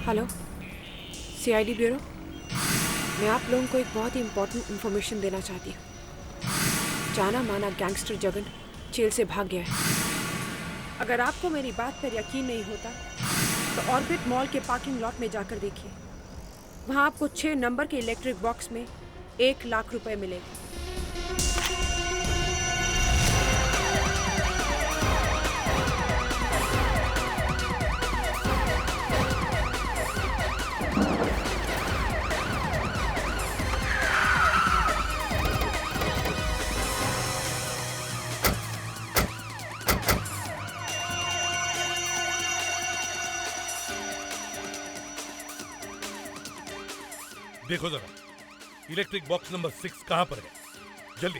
Hello, CID bureau. मैं आप लोगों को एक बहुत ही इम्पोर्टेंट इन्फॉर्मेशन देना चाहती हूँ। जाना माना गैंगस्टर जगन जेल से भाग गया है। अगर आपको मेरी बात पर यकीन नहीं होता तो ऑर्बिट मॉल के पार्किंग लॉट में जाकर देखिए। वहाँ आपको 6 नंबर के इलेक्ट्रिक बॉक्स में 1 लाख रुपए मिलेंगे। देखो जरा, इलेक्ट्रिक बॉक्स नंबर 6 कहां पर है? जल्दी।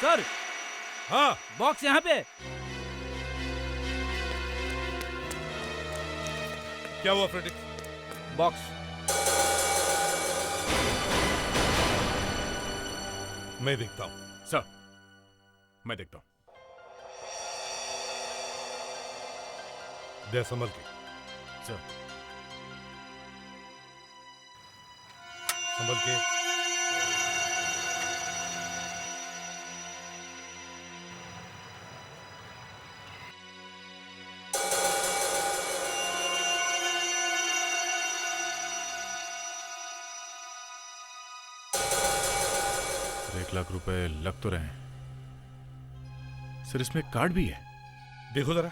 सर, हाँ, बॉक्स यहाँ पे। क्या हुआ फ्रेडिक्स? बॉक्स। मैं देखता हूं। सर, मैं देखता हूं। दे संभल के। सर, संभल के। ₹1 लाख लग तो रहे हैं। सर, इसमें एक कार्ड भी है। देखो जरा।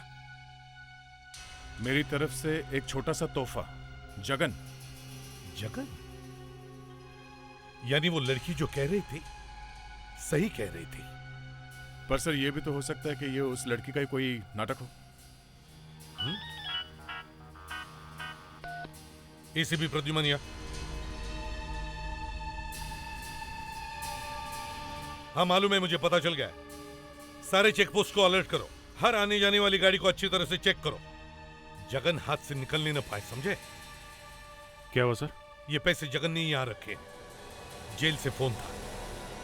मेरी तरफ से एक छोटा सा तोहफा। जगन। जगन? यानी वो लड़की जो कह रही थी सही कह रही थी। पर सर, यह भी तो हो सकता है कि ये उस लड़की का ही कोई नाटक हो। एसीपी प्रद्युमनिया। हाँ, मालूम है, मुझे पता चल गया है। सारे चेक पोस्ट को अलर्ट करो। हर आने जाने वाली गाड़ी को अच्छी तरह से चेक करो। जगन हाथ से निकलने न पाए, समझे? क्या हुआ सर? ये पैसे जगन ने यहां रखे हैं। जेल से फोन था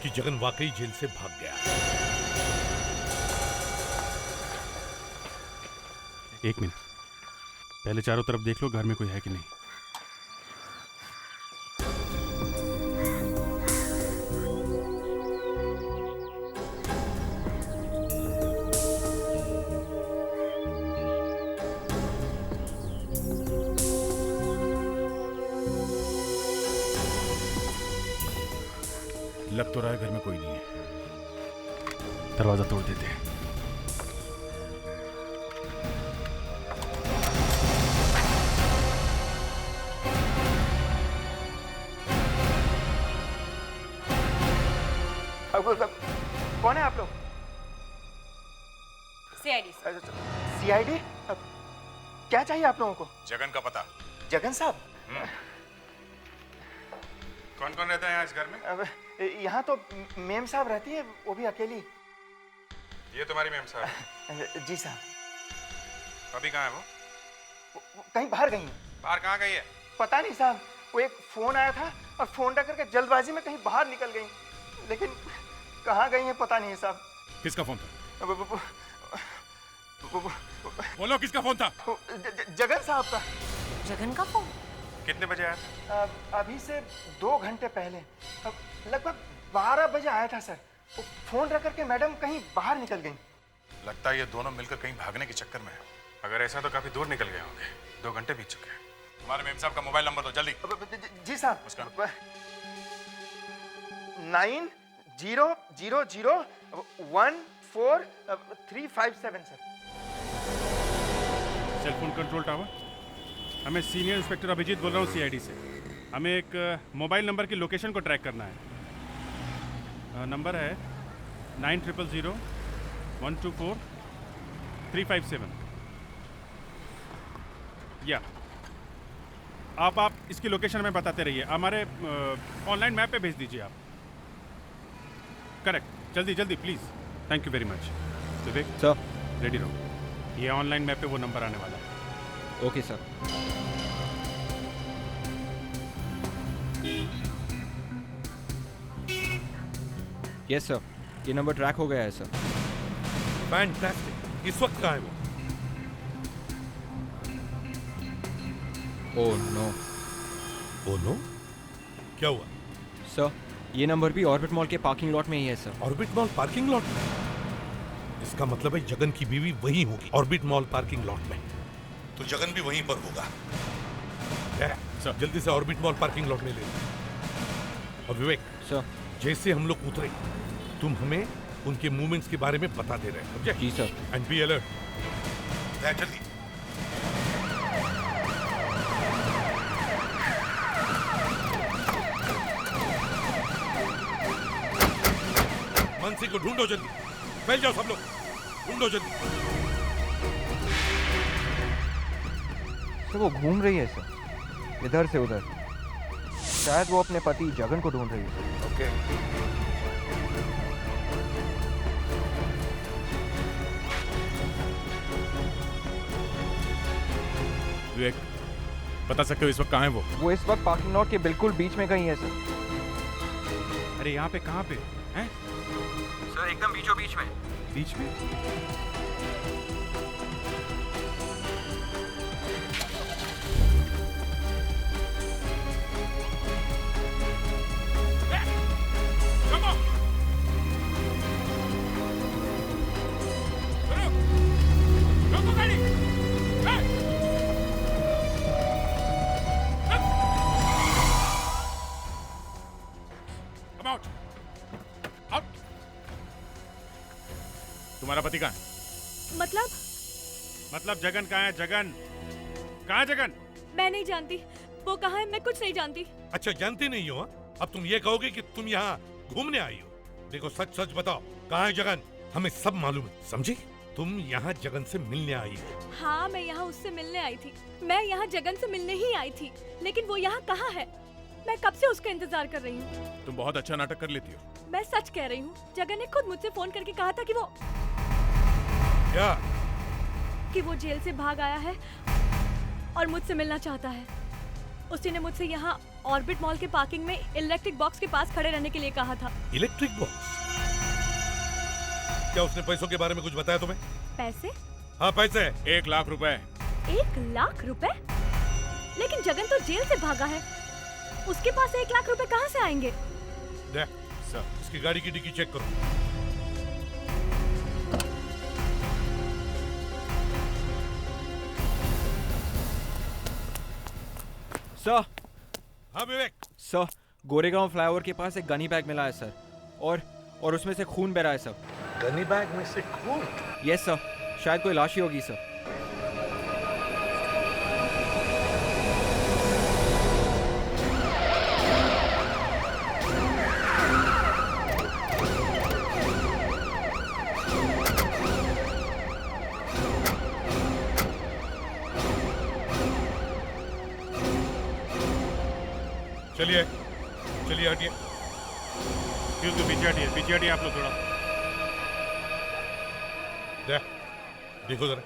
कि जगन वाकई जेल से भाग गया। एक मिनट, पहले चारों तरफ देख लो, घर में कोई है कि नहीं। लग तो रहा है घर में कोई नहीं है। दरवाजा तोड़ देते हैं। कौन है आप लोग? सीआईडी। सीआईडी? क्या चाहिए आप लोगों को? जगन का पता। जगन साहब? कौन कौन रहता है यहाँ इस घर में? यहाँ तो मेम साहब रहती है, वो भी अकेली। ये तुम्हारी मेम साहब? जी साहब। अभी कहाँ है वो कहीं बाहर गई हैं। बाहर कहाँ गई है? पता नहीं साहब, वो एक फोन आया था और फोन रख करके जल्दबाजी में कहीं बाहर निकल गई, लेकिन कहाँ गई हैं पता नहीं है साहब। किसका फोन था? वो- बोलो, किसका फोन था? जगन साहब का। जगन का फोन? कितने बजे आया था? अभी से 2 घंटे पहले, लगभग 12 बजे आया था सर। वो फोन रख करके मैडम कहीं बाहर निकल गई। लगता है ये दोनों मिलकर कहीं भागने के चक्कर में है। अगर ऐसा तो काफी दूर निकल गए होंगे। 2 घंटे बीत चुके हैं। तुम्हारे मेम साहब का मोबाइल नंबर दो जल्दी। जी साहब। उसका? 9000143557 सर। सेलफोन कंट्रोल टावर, हमें सीनियर इंस्पेक्टर अभिजीत बोल रहा हूँ सीआईडी से। हमें एक मोबाइल नंबर की लोकेशन को ट्रैक करना है। नंबर है 9000124357। या आप इसकी लोकेशन में बताते रहिए, हमारे ऑनलाइन मैप पे भेज दीजिए आप। करेक्ट, जल्दी जल्दी please. Thank you very much. Vivek sir. Ready रहो, ये ऑनलाइन मैप पे वो नंबर आने वाला है। Okay sir. यस सर, ये नंबर ट्रैक हो गया है सर। फैंटास्टिक। इस वक्त कहाँ है वो? Oh no. ओ नो, क्या हुआ? सर, ये नंबर भी ऑर्बिट मॉल के पार्किंग लॉट में ही है sir. Orbit mall parking lot में? इसका मतलब है जगन की बीवी वहीं होगी, ऑर्बिट मॉल पार्किंग लॉट में। तो जगन भी वहीं पर होगा। सर। जल्दी से ऑर्बिट मॉल पार्किंग लॉट में ले लो। और विवेक सर। जैसे हम लोग उतरे तुम हमें उनके मूवमेंट्स के बारे में बता दे रहे हैं, समझे? जी सर। And be alert. जल्दी। मानसी को ढूंढो जल्दी, फैल जाओ सब लोग, ढूंढो जल्दी। सर वो घूम रही है सर, इधर से उधर। शायद वो अपने पति जगन को ढूंढ रही है। ओके। विवेक, बता सकते हो इस वक्त कहाँ है वो? वो इस वक्त पार्किंग लॉट के बिल्कुल बीच में कहीं है सर। अरे यहाँ पे कहाँ पे हैं? सर एकदम बीचों बीच में। बीच में? तुम्हारा पति कहाँ है? मतलब जगन कहाँ है? जगन कहाँ है? जगन मैं नहीं जानती वो कहाँ है, मैं कुछ नहीं जानती। अच्छा, जानती नहीं हो? अब तुम ये कहोगे कि तुम यहाँ घूमने आई हो? देखो सच सच बताओ, कहाँ है जगन? हमें सब मालूम है, समझी? तुम यहाँ जगन से मिलने आई हो। हाँ, मैं यहाँ उससे मिलने आई थी। मैं यहाँ जगन से मिलने ही आई थी, लेकिन वो यहाँ कहाँ है? मैं कब से उसका इंतजार कर रही हूँ। तुम बहुत अच्छा नाटक कर लेती हो। मैं सच कह रही हूँ, जगन ने खुद मुझसे फोन करके कहा था क्या? कि वो जेल से भाग आया है और मुझसे मिलना चाहता है। उसने मुझसे यहाँ ऑर्बिट मॉल के पार्किंग में इलेक्ट्रिक बॉक्स के पास खड़े रहने के लिए कहा था। Electric box? क्या उसने पैसों के बारे में कुछ बताया तुम्हें? पैसे? हाँ पैसे। 1 लाख रुपए। 1 लाख रुपए? लेकिन जगन तो जेल से भागा है, उसके पास 1 लाख रुपए कहाँ से आएंगे? दे, सर, इसकी गाड़ी की डिक्की चेक करो। सर। हाँ विवेक। सर, गोरेगांव फ्लाईओवर के पास एक गनी बैग मिला है सर, और उसमें से खून बह रहा है सर। गनी बैग में से खून? यस सर, शायद कोई लाश ही होगी सर। चलिए चलिए हटिए। पीछे हटिए आप लोग थोड़ा। देखो जरा।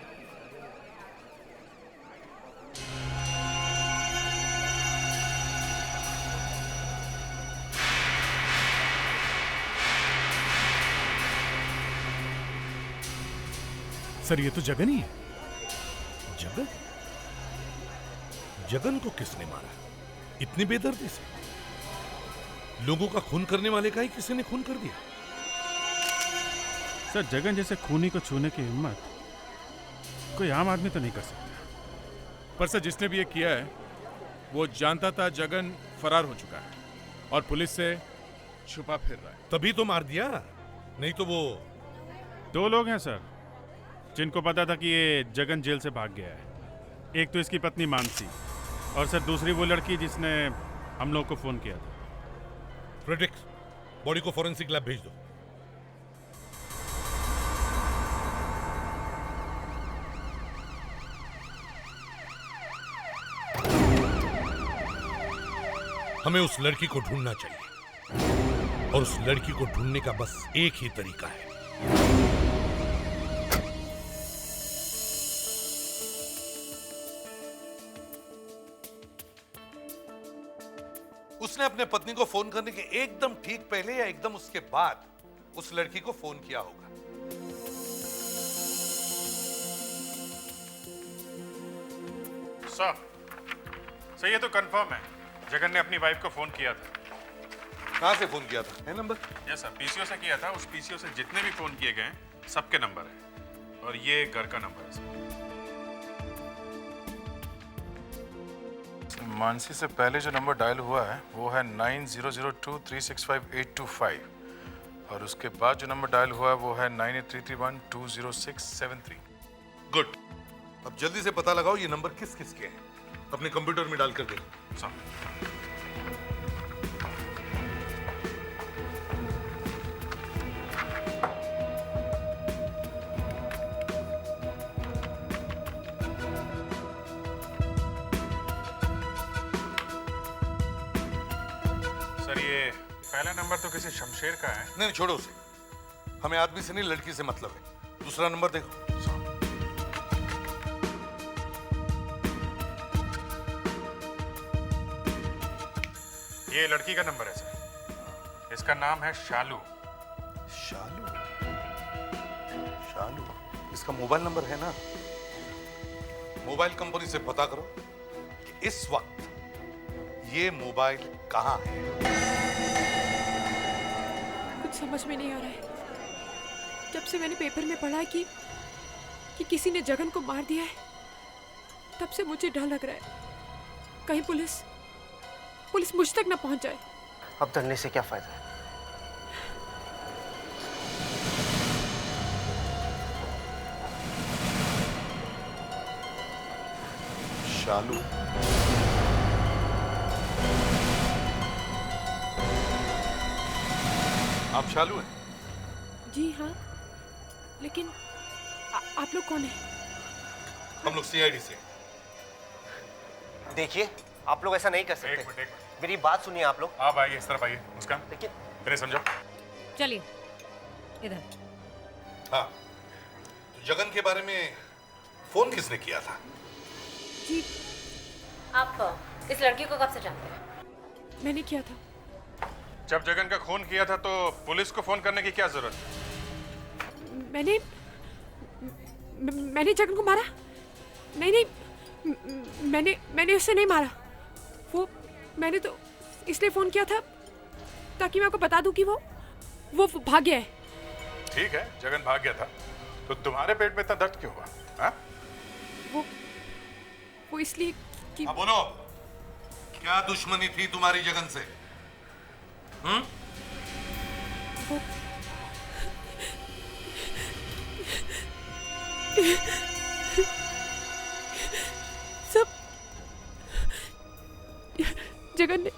सर ये तो जगन ही है। जगन? जगन को किसने मारा? इतनी बेदर्दी से? लोगों का खून करने वाले का ही किसी ने खून कर दिया? सर जगन जैसे खूनी को छूने की हिम्मत कोई आम आदमी तो नहीं कर सकता। पर सर जिसने भी ये किया है वो जानता था जगन फरार हो चुका है और पुलिस से छुपा फिर रहा है। तभी तो मार दिया, नहीं तो वो। 2 लोग हैं सर जिनको पता था कि ये जगन जेल से भाग गया है। एक तो इसकी पत्नी मानसी और सर दूसरी वो लड़की जिसने हम लोग को फोन किया था। फ्रेडरिक्स, बॉडी को फॉरेंसिक लैब भेज दो। हमें उस लड़की को ढूंढना चाहिए और उस लड़की को ढूंढने का बस एक ही तरीका है। उसने अपने पत्नी को फोन करने के एकदम ठीक पहले या एकदम उसके बाद उस लड़की को फोन किया होगा। सर ये तो कंफर्म है, जगन ने अपनी वाइफ को फोन किया था। कहां से फोन किया था? है नंबर? यस सर, पीसीओ से किया था। उस पीसीओ से जितने भी फोन किए गए सबके नंबर है और ये घर का नंबर है सर। मानसी से पहले जो नंबर डायल हुआ है वो है 9002365825 और उसके बाद जो नंबर डायल हुआ है वो है 9833120673। गुड। अब जल्दी से पता लगाओ ये नंबर किस किस के हैं। अपने कंप्यूटर में डालकर देखो। सर ये पहला नंबर तो किसी शमशेर का है। नहीं छोड़ो उसे, हमें आदमी से नहीं लड़की से मतलब है। दूसरा नंबर देखो। ये लड़की का नंबर है सर, इसका नाम है शालू। शालू? शालू इसका मोबाइल नंबर है ना? मोबाइल कंपनी से पता करो कि इस वक्त ये मोबाइल कहां है। कुछ समझ में नहीं आ रहा है। जब से मैंने पेपर में पढ़ा कि किसी ने जगन को मार दिया है, तब से मुझे डर लग रहा है कहीं पुलिस मुझ तक ना पहुंच जाए। अब डरने से क्या फायदा है? शालू आप शालू हैं? जी हाँ, लेकिन आप लोग कौन हैं? हम लोग सीआईडी से। देखिए, आप लोग ऐसा नहीं कर एक सकते। मिनट मेरी बात सुनिए आप लोग। आप आइए, इस तरफ आइए। मुस्कान लेकिन मेरे समझो। चलिए इधर। हाँ, तो जगन के बारे में फोन किसने किया था? जी आप इस लड़की को कब से जानते हैं? मैंने किया था। जब जगन का खून किया था तो पुलिस को फोन करने की क्या जरूरत है? मैंने जगन को मारा? नहीं, मैंने उससे नहीं मारा। वो मैंने तो इसलिए फोन किया था ताकि मैं आपको बता दूं कि वो भाग गया है। ठीक है, जगन भाग गया था तो तुम्हारे पेट में इतना दर्द क्यों हुआ? हाँ? वो इसलिए कि हाँ बोलो, क्या दुश्मनी थी तुम्हारी जगन से? वो सब जगन ने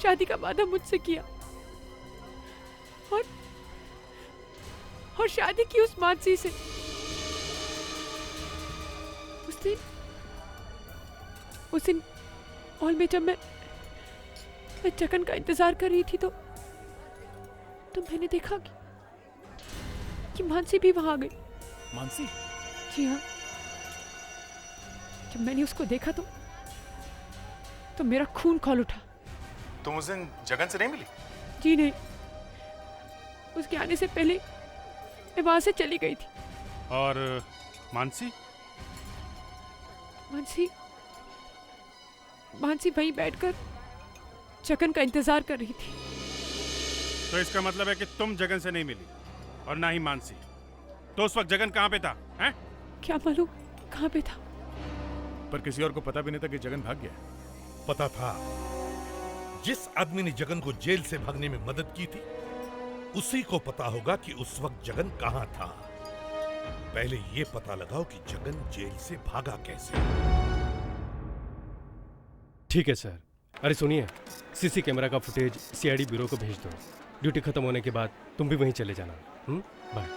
शादी का वादा मुझसे किया और शादी की उस मानसी से। उस दिन हॉल में जब मैं जगन का इंतजार कर रही थी तो मैंने देखा कि मानसी भी वहां आ गई। मानसी? जी हाँ, जब मैंने उसको देखा तो मेरा खून खौल उठा। तुम उस दिन जगन से नहीं मिली? जी नहीं, उसके आने से पहले मैं वहां से चली गई थी। और मानसी? मानसी वहीं बैठकर जगन का इंतजार कर रही थी। तो इसका मतलब है कि तुम जगन से नहीं मिली और ना ही मानसी। तो उस वक्त जगन कहाँ पे था? हैं? क्या मालूम कहाँ पे था। पर किसी और को पता भी नहीं था कि जगन भाग गया। पता था। जिस आदमी ने जगन को जेल से भागने में मदद की थी उसी को पता होगा कि उस वक्त जगन कहां था। पहले ये पता लगाओ कि जगन जेल से भागा कैसे। ठीक है सर। अरे सुनिए, सीसी कैमरा का फुटेज सीआईडी ब्यूरो को भेज दो। ड्यूटी खत्म होने के बाद तुम भी वहीं चले जाना। बाय।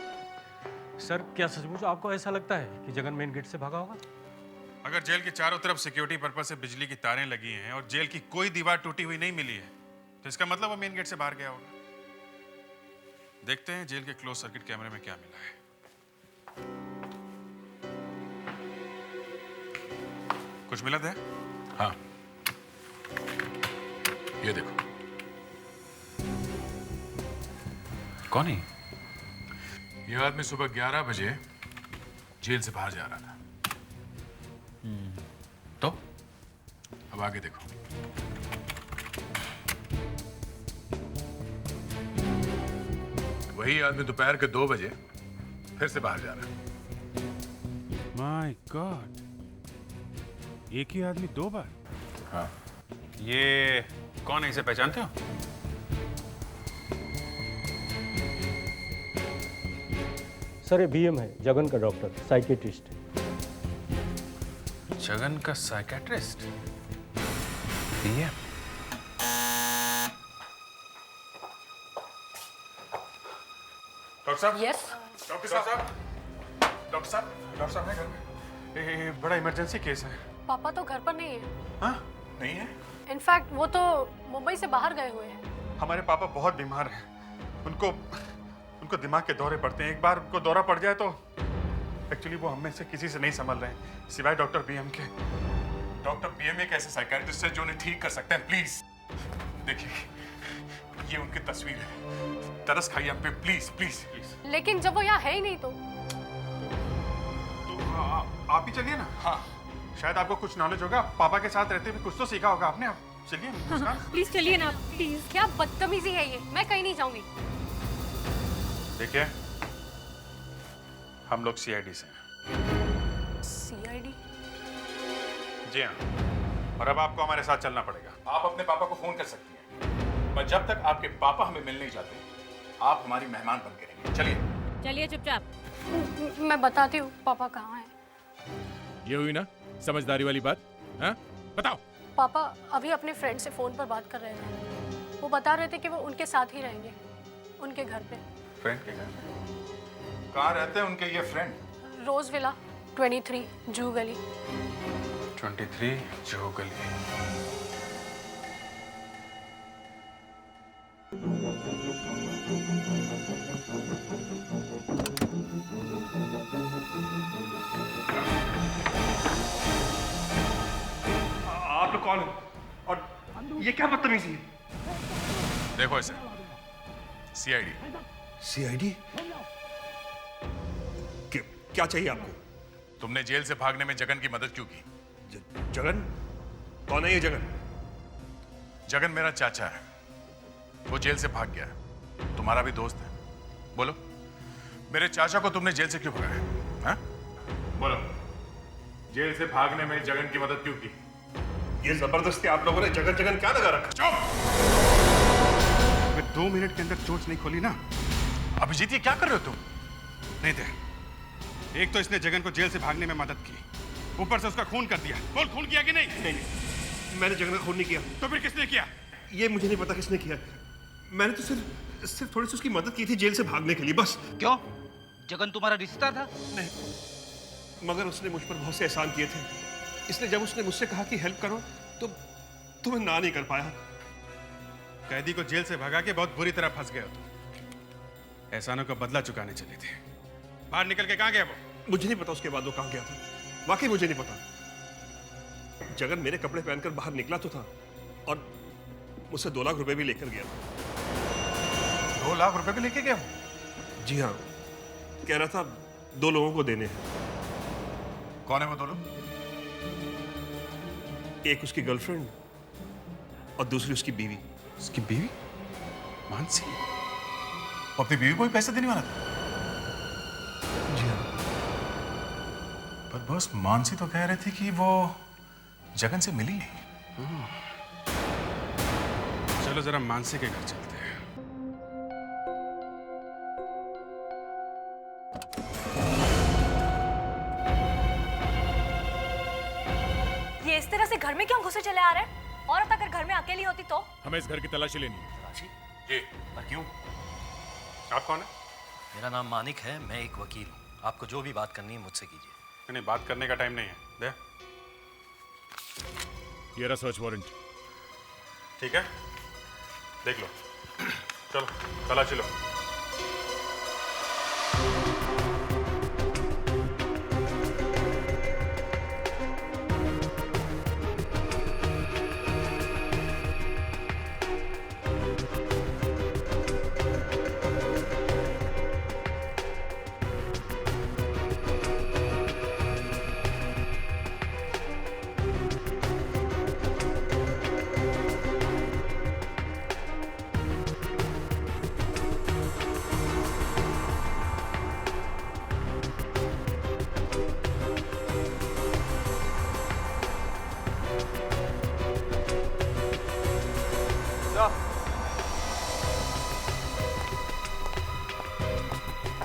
सर क्या सचमुच आपको ऐसा लगता है कि जगन मेन गेट से भागा होगा? अगर जेल के चारों तरफ सिक्योरिटी पर्पज से बिजली की तारें लगी हैं और जेल की कोई दीवार टूटी हुई नहीं मिली है तो इसका मतलब वो मेन गेट से बाहर गया होगा। देखते हैं जेल के क्लोज सर्किट कैमरे में क्या मिला है। कुछ मिला था? हाँ, ये देखो। कौन है ये आदमी? सुबह 11 बजे जेल से बाहर जा रहा था। तो अब आगे देखो। वही आदमी दोपहर के 2 बजे फिर से बाहर जा रहा है। माय गॉड, एक ही आदमी 2 बार? हाँ। ये कौन है, इसे पहचानते हो? सर ये बीएम है, जगन का डॉक्टर, साइकेट्रिस्ट। जगन का साइकेट्रिस्ट? बीएम? डॉक्टर साहब? यस। डॉक्टर साहब? डॉक्टर साहब? डॉक्टर साहब है घर में? ये बड़ा इमरजेंसी केस है। पापा तो घर पर नहीं है। हाँ? नहीं है? इनफैक्ट वो तो मुंबई से बाहर गए हुए हैं। हमारे पापा बहुत बीमार हैं। उनको दिमाग के दौरे पड़ते हैं। एक बार उनको दौरा पड़ जाए तो एक्चुअली वो हम में से किसी से नहीं संभल रहे हैं सिवाय डॉक्टर बीएम के। डॉक्टर बीएम एक ऐसे साइकियाट्रिस्ट है जो उन्हें ठीक कर सकते हैं। प्लीज देखिए, ये उनकी तस्वीर है। तरस खाइए आप पे, प्लीज प्लीज प्लीज। लेकिन जब वो यहाँ है ही नहीं तो आप ही चलिए ना। हाँ, शायद आपको कुछ नॉलेज होगा। पापा के साथ रहते हुए कुछ तो सीखा होगा आपने। आप चलिए। प्लीज चलिए ना, प्लीज। क्या बदतमीजी है ये, मैं कहीं नहीं जाऊंगी। देखिए, हम लोग सीआईडी से हैं। सीआईडी? जी हाँ, और अब आपको हमारे साथ चलना पड़ेगा। आप अपने पापा को फोन कर सकती हैं, पर जब तक आपके पापा हमें मिल नहीं जाते आप हमारी मेहमान बन के रहेंगे। चलिए। चलिए चुपचाप। मैं बताती हूँ पापा कहाँ हैं। ये हुई ना समझदारी वाली बात? हाँ, बताओ। पापा अभी अपने फ्रेंड से फोन पर बात कर रहे थे। वो बता रहे थे कि वो उनके साथ ही रहेंगे, उनके घर पे। फ्रेंड के घर? कहाँ रहते हैं उनके ये फ्रेंड? रोज विला 23 जू गली। 23 जू गली। आप लोग कौन हो और ये क्या बदतमीजी है? देखो इसे, सीआईडी। सीआईडी? क्या चाहिए आपको? तुमने जेल से भागने में जगन की मदद क्यों की? जगन? कौन है ये जगन? जगन मेरा चाचा है। वो जेल से भाग गया है। तुम्हारा भी दोस्त है। बोलो, मेरे चाचा को तुमने जेल से क्यों भगाया? हाँ? बोलो, जेल से भागने में जगन की मदद क्यों की? ये जबरदस्ती आप लोगों ने जगन जगन क्या लगा रखा? अगर 2 मिनट के अंदर चोंच नहीं खोली ना। अभिजीत, ये क्या कर रहे हो तुम? नहीं थे। एक तो इसने जगन को जेल से भागने में मदद की, ऊपर से उसका खून कर दिया। बोल, खून किया कि नहीं? नहीं, मैंने जगन का खून नहीं किया। तो फिर किसने किया? ये मुझे नहीं पता किसने किया। मैंने तो सिर्फ थोड़ी सी उसकी मदद की थी जेल से भागने के लिए, बस। क्यों? जगन तुम्हारा रिश्ता था? नहीं, मगर उसने मुझ पर बहुत से एहसान किए थे, इसलिए जब उसने मुझसे कहा कि हेल्प करो तो मैं ना नहीं कर पाया। कैदी को जेल से भगा के बहुत बुरी तरह फंस गए हो तुम। एहसानों का बदला चुकाने चले थे। बाहर निकल के कहाँ गया वो? मुझे नहीं पता उसके बाद वो कहाँ गया था, वाकई मुझे नहीं पता। जगन मेरे कपड़े पहनकर बाहर निकला तो था और मुझसे 2 लाख रुपए भी लेकर गया था। 2 लाख रुपए भी लेके गया वो? जी हाँ, कह रहा था 2 लोगों को देने हैं। कौन है वो 2 लोग? एक उसकी गर्लफ्रेंड और दूसरी उसकी बीवी। उसकी बीवी? मानसी? वो अपनी बीवी को भी पैसे देने वाला था? जी हाँ। पर बस मानसी तो कह रही थी कि वो जगन से मिली नहीं। चलो जरा मानसी के घर चलते हैं। ये इस तरह से घर में क्यों घुसे चले आ रहे हैं? औरत अगर घर में अकेली होती तो? हमें इस घर की तलाशी लेनी है। जी, क्यों? आप कौन है? मेरा नाम मानिक है, मैं एक वकील हूँ। आपको जो भी बात करनी है मुझसे कीजिए। नहीं, बात करने का टाइम नहीं है। दे। ये रहा सर्च वारंट। ठीक है, देख लो। चलो तलाशी लो।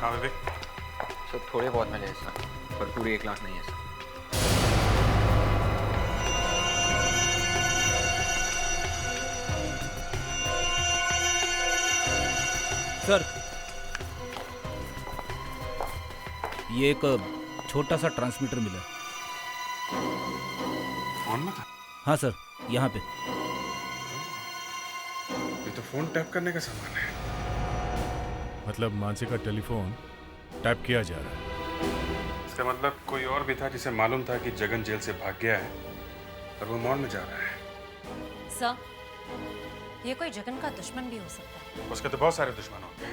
हाँ विवेक। सर थोड़े बहुत मिले हैं सर, पर पूरी 1 लाख नहीं है सर। सर, ये एक छोटा सा ट्रांसमीटर मिला। फोन में था? हाँ सर, यहाँ पे। ये तो फोन टैप करने का सामान है। मतलब मानसी का टेलीफोन टैप किया जा रहा है। इसका मतलब कोई और भी था जिसे मालूम था कि जगन जेल से भाग गया है और वो मॉल में जा रहा है। सर, ये कोई जगन का दुश्मन भी हो सकता है। उसके तो बहुत सारे दुश्मन होंगे।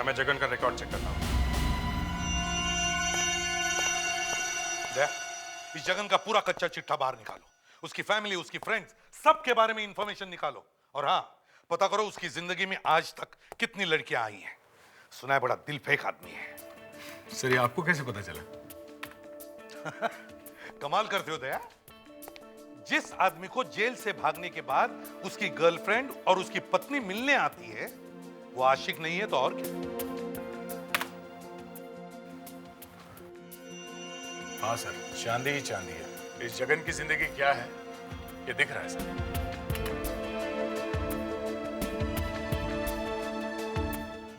हमें जगन का रिकॉर्ड चेक करना होगा। इस जगन का पूरा कच्चा चिट्ठा बाहर निकालो, उसकी फैमिली, उसकी फ्रेंड्स, सबके बारे में इंफॉर्मेशन निकालो। और हाँ, पता करो उसकी जिंदगी में आज तक कितनी लड़कियां आई हैं। सुना है बड़ा दिल फेंक आदमी है। सर, ये आपको कैसे पता चला? कमाल करते हो दया। जिस आदमी को जेल से भागने के बाद उसकी गर्लफ्रेंड और उसकी पत्नी मिलने आती है, वो आशिक नहीं है तो और क्या? हाँ सर, चांदी ही चांदी है। इस जगन की जिंदगी क्या है ये दिख रहा है सर।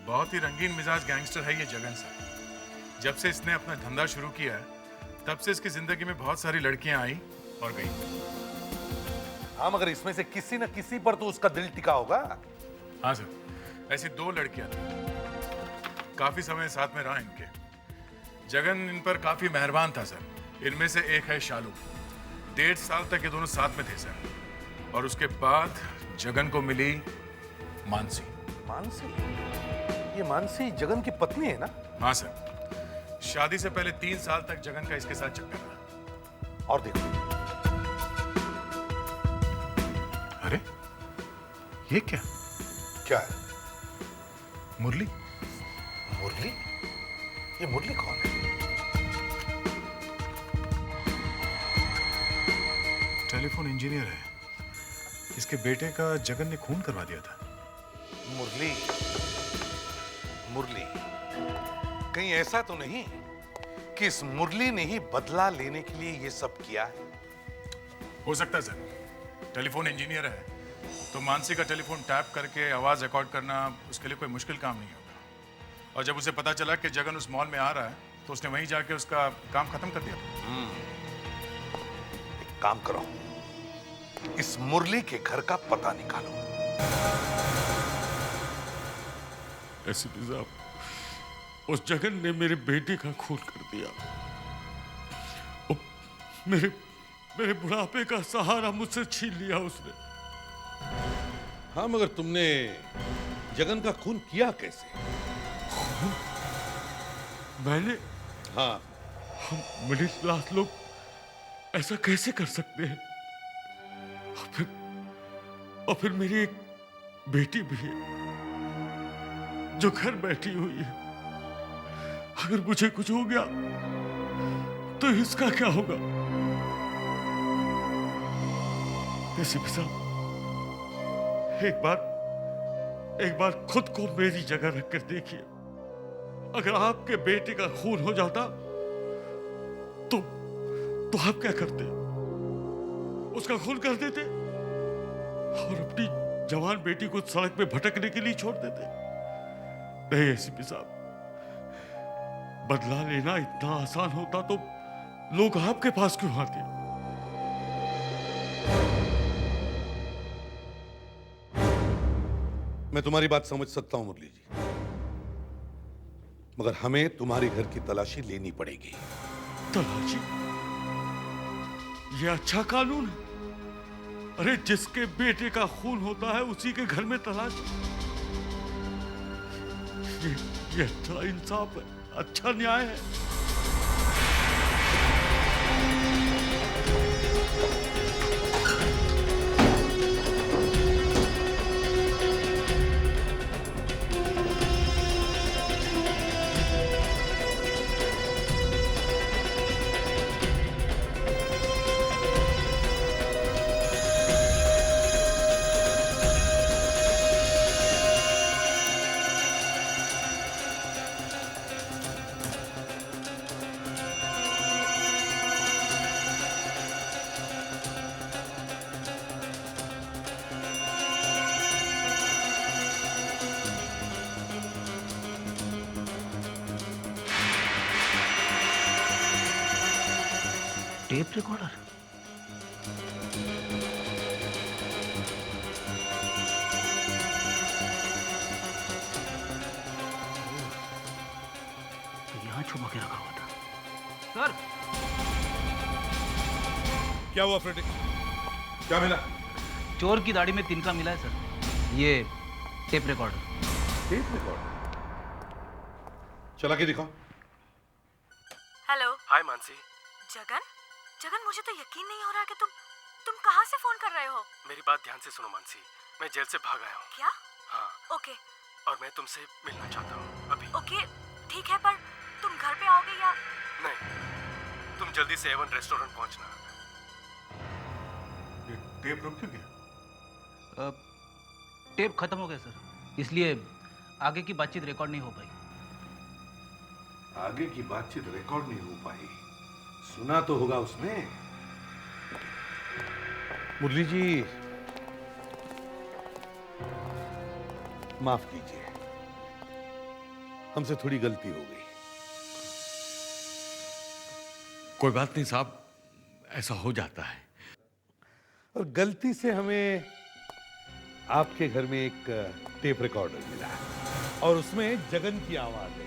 बहुत ही रंगीन मिजाज गैंगस्टर है ये जगन सर। जब से इसने अपना धंधा शुरू किया है, तब से इसकी जिंदगी में बहुत सारी लड़कियां आई और गई। हाँ, मगर इसमें से किसी न किसी पर तो उसका दिल टिका होगा। हाँ सर, ऐसी 2 लड़कियां थी, काफी समय साथ में रहा इनके। जगन इन पर काफी मेहरबान था सर। इनमें से एक है शालू। 1.5 साल तक ये दोनों साथ में थे सर। और उसके बाद जगन को मिली मानसी। मानसी? ये मानसी जगन की पत्नी है ना? हाँ सर, शादी से पहले 3 साल तक जगन का इसके साथ चक्कर रहा। और देखो, अरे ये क्या? क्या है? मुरली। मुरली? ये मुरली कौन है? टेलीफोन इंजीनियर है। इसके बेटे का जगन ने खून करवा दिया था। मुरली? मुरली? कहीं ऐसा तो नहीं कि इस मुरली ने ही बदला लेने के लिए ये सब किया है? हो सकता है सर। टेलीफोन इंजीनियर है तो मानसी का टेलीफोन टैप करके आवाज रिकॉर्ड करना उसके लिए कोई मुश्किल काम नहीं होगा। और जब उसे पता चला कि जगन उस मॉल में आ रहा है तो उसने वहीं जाके उसका काम खत्म कर दिया। एक काम करो, इस मुरली के घर का पता निकालो। एसीपी साहब, उस जगन ने मेरे बेटे का खून कर दिया। मेरे बुढ़ापे का सहारा मुझसे छीन लिया उसने। हाँ, मगर तुमने जगन का खून किया कैसे? मैंने? हाँ। हम मिडिल क्लास लोग ऐसा कैसे कर सकते हैं? और फिर मेरी एक बेटी भी है जो घर बैठी हुई है। अगर मुझे कुछ हो गया तो इसका क्या होगा? एसीपी साहब, एक बार खुद को मेरी जगह रखकर देखिए। अगर आपके बेटे का खून हो जाता तो आप क्या करते? उसका खून कर देते और अपनी जवान बेटी को सड़क पे भटकने के लिए छोड़ देते? नहीं एसीपी साहब, बदला लेना इतना आसान होता तो लोग आपके पास क्यों आते? मैं तुम्हारी बात समझ सकता हूं मुरली जी, मगर हमें तुम्हारे घर की तलाशी लेनी पड़ेगी। तलाशी? ये अच्छा कानून है? अरे जिसके बेटे का खून होता है उसी के घर में तलाशी। ये अच्छा इंसाफ है, अच्छा न्याय है। Tape recorder? तो यहाँ छुपा के रखा हुआ था। सर, क्या हुआ फ्रेडिक? क्या मिला? चोर की दाढ़ी में तिनका मिला है सर। ये टेप रिकॉर्डर। Tape recorder? चला के दिखाओ। हेलो। हाय मानसी। जगन? जगन, मुझे तो यकीन नहीं हो रहा कि तुम कहाँ से फोन कर रहे हो? मेरी बात ध्यान से सुनो मानसी, मैं जेल से भाग आया हूँ। क्या? हाँ। ओके। और मैं तुमसे मिलना चाहता हूँ अभी। ओके, ठीक है, पर तुम घर पे आओगे या? नहीं, तुम जल्दी से एवन रेस्टोरेंट पहुँचना। ये टेप रुक क्यों गया? टेप खत्म हो गया सर, इसलिए आगे की बातचीत रिकॉर्ड नहीं हो पाई। आगे की बातचीत रिकॉर्ड नहीं हो पाई? सुना तो होगा उसने। मुरली जी, माफ कीजिए, हमसे थोड़ी गलती हो गई। कोई बात नहीं साहब, ऐसा हो जाता है। और गलती से हमें आपके घर में एक टेप रिकॉर्डर मिला है और उसमें जगन की आवाज है।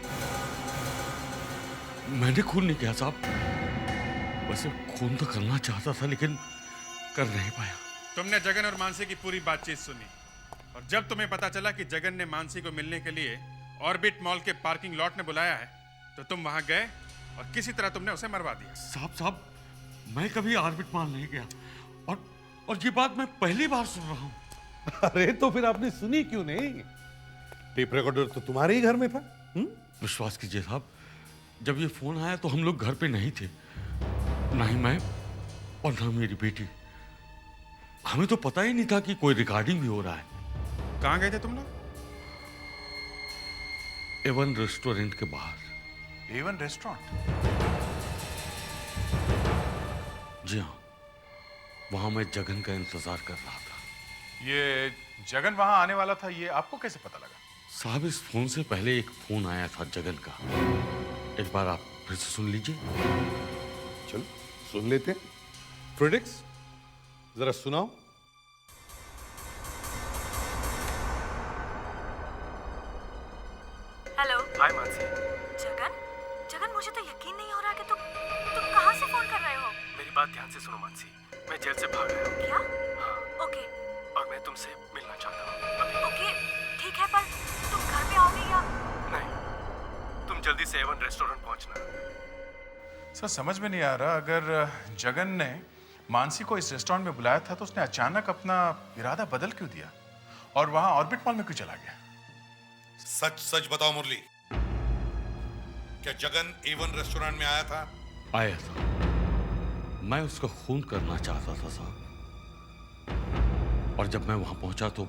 मैंने खून नहीं किया साहब, वैसे खून तो करना चाहता था लेकिन कर नहीं पाया। तुमने जगन और मानसी की पूरी बातचीत सुनी और जब तुम्हें पता चला कि जगन ने मानसी को मिलने के लिए ऑर्बिट मॉल के पार्किंग लॉट में बुलाया है तो तुम वहां गए और किसी तरह तुमने उसे मरवा दिया। साहब, मैं कभी ऑर्बिट मॉल नहीं गया और ये बात मैं पहली बार सुन रहा हूँ। अरे तो फिर आपने सुनी क्यों नहीं? टेप रिकॉर्डर तो तुम्हारे ही घर में था। विश्वास कीजिए साहब, जब ये फोन आया तो हम लोग घर पे नहीं थे, ना ही मैं और ना मेरी बेटी। हमें तो पता ही नहीं था कि कोई रिकॉर्डिंग भी हो रहा है। कहां गए थे तुम लोग? एवन रेस्टोरेंट के बाहर। Avon restaurant? जी हाँ, वहां मैं जगन का इंतजार कर रहा था। ये जगन वहां आने वाला था, ये आपको कैसे पता लगा? साहब, इस फोन से पहले एक फोन आया था जगन का, एक बार आप फिर से सुन लीजिए। चलो सुन लेते हैं। फ्रेडिक्स, जरा सुनाओ। हेलो। हाय मानसी। जगन? जगन, मुझे तो यकीन नहीं हो रहा कि तुम कहाँ से फोन कर रहे हो? मेरी बात ध्यान से सुनो मानसी, मैं जेल से भाग आया हूँ। क्या? हाँ। ओके। और मैं तुमसे मिलना चाहता हूँ अभी। ओके, ठीक है, पर तुम घर पे आओगे या? नहीं, तुम जल्दी से एवन रेस्टोरेंट पहुँचना। सर समझ में नहीं आ रहा, अगर जगन ने मानसी को इस रेस्टोरेंट में बुलाया था तो उसने अचानक अपना इरादा बदल क्यों दिया और वहां ऑर्बिट मॉल में क्यों चला गया? सच सच बताओ मुरली, क्या जगन एवन रेस्टोरेंट में आया था? आया था, मैं उसका खून करना चाहता था साहब, और जब मैं वहां पहुंचा तो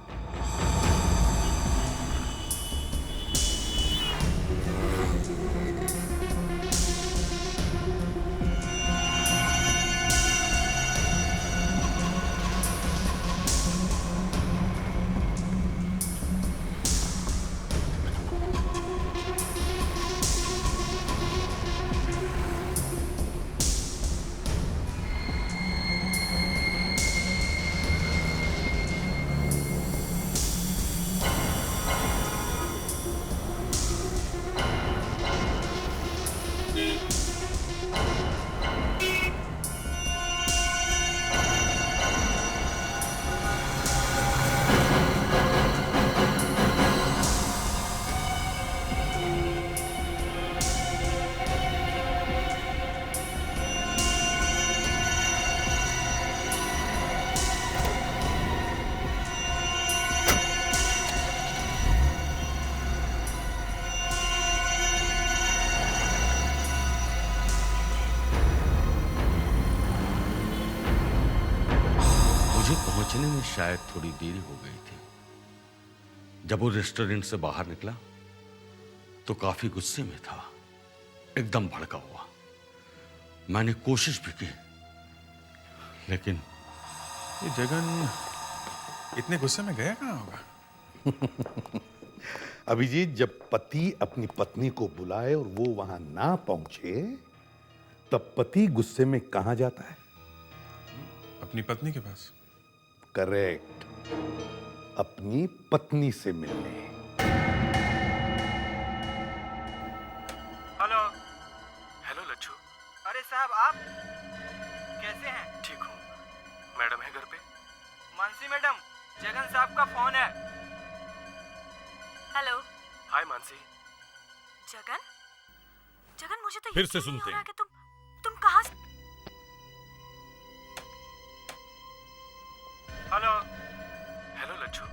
मुझे पहुंचने में शायद थोड़ी देरी हो गई थी। जब वो रेस्टोरेंट से बाहर निकला तो काफी गुस्से में था, एकदम भड़का हुआ। मैंने कोशिश भी की, लेकिन ये जगन इतने गुस्से में गया कहाँ होगा? अभिजीत, जब पति अपनी पत्नी को बुलाए और वो वहां ना पहुंचे, तब पति गुस्से में कहां जाता है? अपनी पत्नी के पास। करेक्ट, अपनी पत्नी से मिलने। हेलो। हेलो लच्छू। अरे साहब, आप कैसे हैं? ठीक हूँ। मैडम है घर पे? मानसी मैडम, जगन साहब का फोन है। हेलो। हाय मानसी। जगन? जगन, मुझे तो फिर से यकीन नहीं सुनते हो रहा हैं। कि तुम कहाँ से? हेलो। हेलो लच्छू।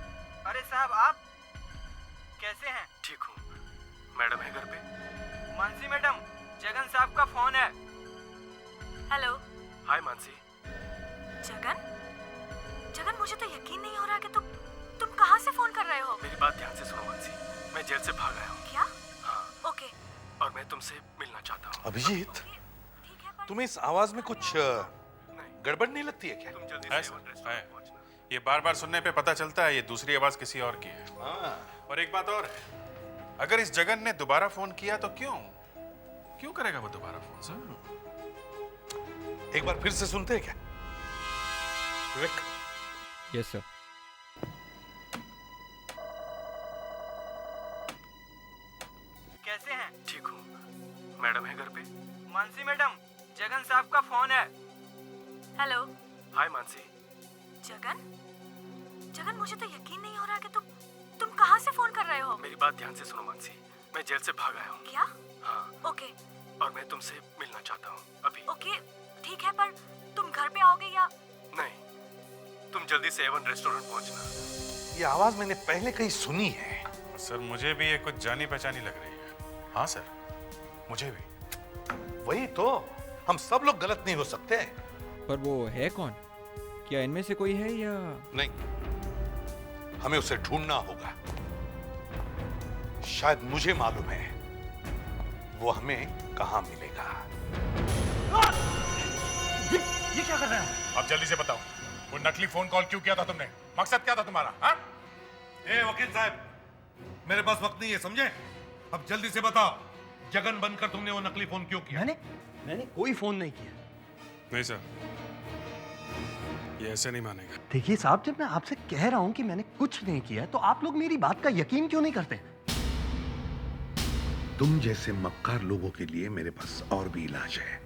अरे साहब, आप कैसे हैं? ठीक हूँ। मैडम है घर पे? मानसी मैडम, जगन साहब का फोन है। हेलो। हाय मानसी। जगन? जगन, मुझे तो यकीन नहीं हो रहा कि तुम कहाँ से फोन कर रहे हो? मेरी बात ध्यान से सुनो मानसी, मैं जेल से भाग आया हूँ। क्या? हाँ। ओके। और मैं तुमसे मिलना चाहता हूँ। अभिजीत, तुम्हें इस आवाज में कुछ गड़बड़ नहीं लगती है क्या? तुम जल्दी है से सर, A1 रेस्टोरेंट है। पहुंचना। ये बार-बार सुनने पे पता चलता है ये दूसरी आवाज किसी और की है। और एक बात और है, अगर इस जगन ने दोबारा फोन किया तो क्यों करेगा वो दोबारा फोन सर? एक बार फिर से सुनते हैं क्या? विवेक। Yes sir. कैसे हैं? ठीक हूँ। मैडम है घर पे? मानसी मैडम, जगन साहब का फोन है। हेलो। हाय मानसी। जगन? जगन, मुझे तो यकीन नहीं हो रहा कि तुम कहाँ से फोन कर रहे हो? मेरी बात ध्यान से सुनो मानसी, मैं जेल से भाग आया हूँ। क्या? हाँ। ओके। और मैं तुमसे मिलना चाहता हूँ अभी। ओके, ठीक है, पर तुम घर पे आओगे या? नहीं, तुम जल्दी से A1 रेस्टोरेंट पहुंचना। ये आवाज मैंने पहले कहीं सुनी है। सर, मुझे भी ये कुछ जानी पहचानी लग रही है। हाँ सर, मुझे भी। वही तो, हम सब लोग गलत नहीं हो सकते। पर वो है कौन? क्या इनमें से कोई है या? नहीं, हमें उसे ढूंढना होगा। शायद मुझे मालूम है वो हमें कहां मिलेगा। ये क्या कर रहे हैं? अब जल्दी से बताओ, वो नकली फोन कॉल क्यों किया था तुमने? मकसद क्या था तुम्हारा? हाँ? ए वकील साहब, मेरे पास वक्त नहीं है, समझे? अब जल्दी से बताओ, जगन बनकर तुमने वो नकली फोन क्यों किया? मैंने कोई फोन नहीं किया। नहीं सर, ये ऐसे नहीं मानेगा। देखिए साहब, जब मैं आपसे कह रहा हूं कि मैंने कुछ नहीं किया, तो आप लोग मेरी बात का यकीन क्यों नहीं करते? तुम जैसे मक्कार लोगों के लिए मेरे पास और भी इलाज है,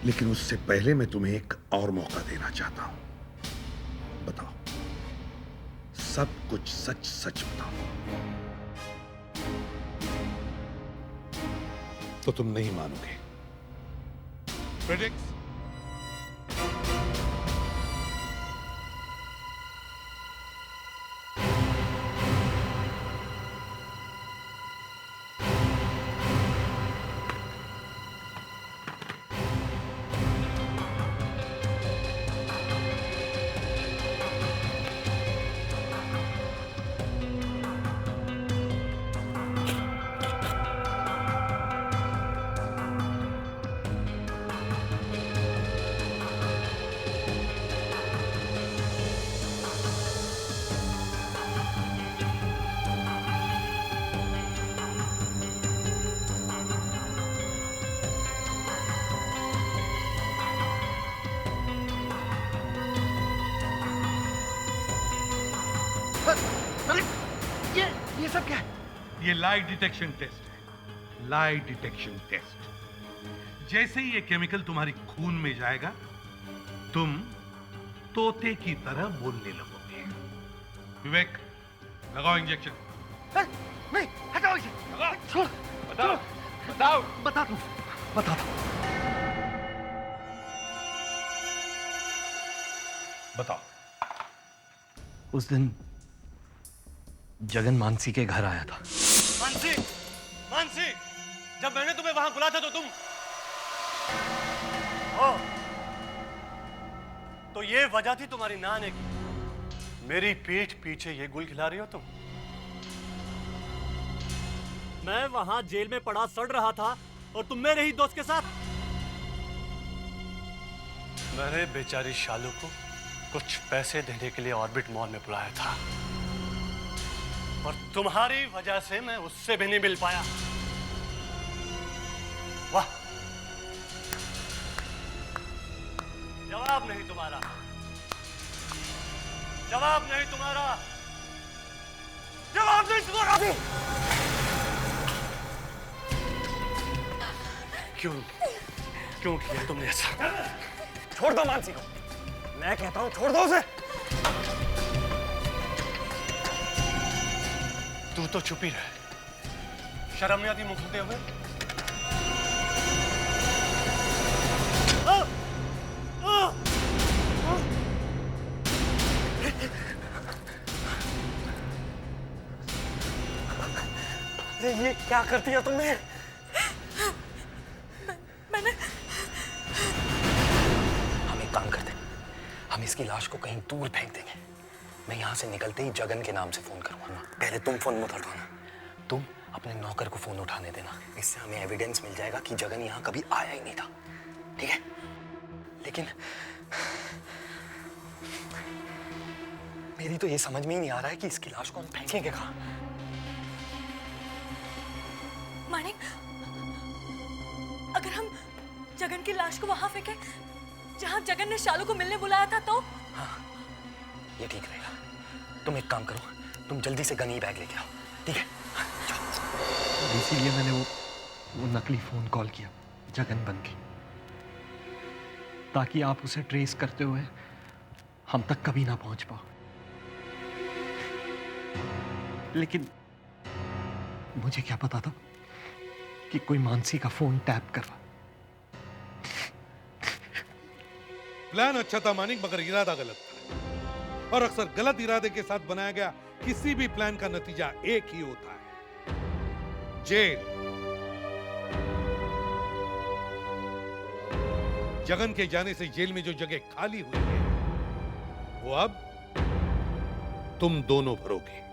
लेकिन उससे पहले मैं तुम्हें एक और मौका देना चाहता हूं। बताओ, सब कुछ सच सच बताओ। तो तुम नहीं मानोगे। प्रेडिक्ट। ये सब क्या है? ये लाई डिटेक्शन टेस्ट है। लाई डिटेक्शन टेस्ट। जैसे ही ये केमिकल तुम्हारी खून में जाएगा, तुम तोते की तरह बोलने लगोगे। विवेक, लगाओ इंजेक्शन। नहीं, हटाओ इसे। छोड़। बताओ, बताओ। बता दो। बताओ। उस दिन जगन मानसी के घर आया था। मानसी, मानसी, जब मैंने तुम्हें वहां बुलाया था तो तो ये वजह थी तुम्हारी ना आने की। मेरी पीठ पीछे ये गुल खिला रही हो तुम। मैं वहां जेल में पड़ा सड़ रहा था और तुम मेरे ही दोस्त के साथ। मैंने बेचारी शालू को कुछ पैसे देने के लिए ऑर्बिट मॉल में बुलाया था और तुम्हारी वजह से मैं उससे भी नहीं मिल पाया। वाह, जवाब नहीं तुम्हारा, जवाब नहीं तुम्हारा, जवाब नहीं तुम्हारा भी। क्यों किया तुमने ऐसा? छोड़ दो मानसी को, मैं कहता हूं छोड़ दो उसे। तू तो चुप ही रह, शर्म नहीं आती मुंह खोलते हुए? ये क्या करती है तुमने? मैंने हम एक काम करते हैं, हम इसकी लाश को कहीं दूर फेंक देंगे। मैं यहाँ से निकलते ही जगन के नाम से फोन करूंगा। पहले तुम फोन मत उठाना, तुम अपने नौकर को फोन उठाने देना। इससे हमें एविडेंस मिल जाएगा कि जगन यहाँ कभी आया ही नहीं था, ठीक है? लेकिन मेरी तो ये समझ में ही नहीं आ रहा है कि इसकी लाश को हम फेंकेंगे कहाँ। मानिक, अगर हम जगन की लाश को वहां फेंके जहां जगन ने शालू को मिलने बुलाया था तो? हाँ, ये ठीक रहेगा। तुम एक काम करो, तुम जल्दी से गनी बैग लेके आओ, ठीक है? इसीलिए मैंने वो नकली फोन कॉल किया जगन बन के, ताकि आप उसे ट्रेस करते हुए हम तक कभी ना पहुंच पाओ। लेकिन मुझे क्या पता था कि कोई मानसी का फोन टैप कर रहा। प्लान अच्छा था मानिक, मगर इरादा गलत था। और अक्सर गलत इरादे के साथ बनाया गया किसी भी प्लान का नतीजा एक ही होता है, जेल। जगन के जाने से जेल में जो जगह खाली हुई है वो अब तुम दोनों भरोगे।